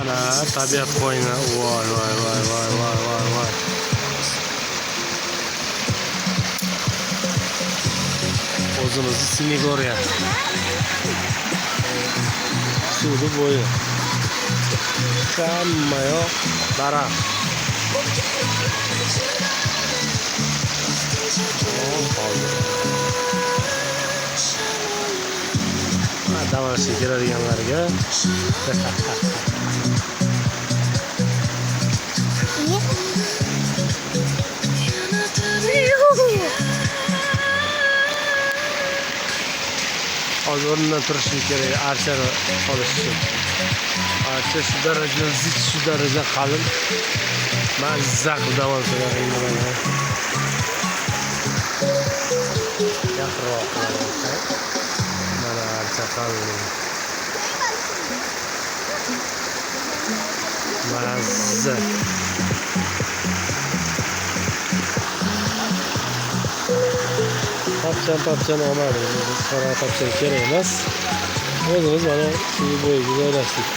Ana tabiat qo'yini. Voy voy voy voy voy voy voy. O'zimizni Sinigoriya. Suvni bo'yi. Hammayoq daraxt. Dam olishga keladiganlarga hozir o'rnidan turishi kerak, archani olish uchun. Archa shu darajada zich, shu darajada qalin. Mazza qilib dam olsalar endi yaqinroq qilaman. Mana archa qalin. Mazza. Topchan olmadik. Biz qora topchan kerak emas. O'zimiz mana shu bo'yiga joylashdik.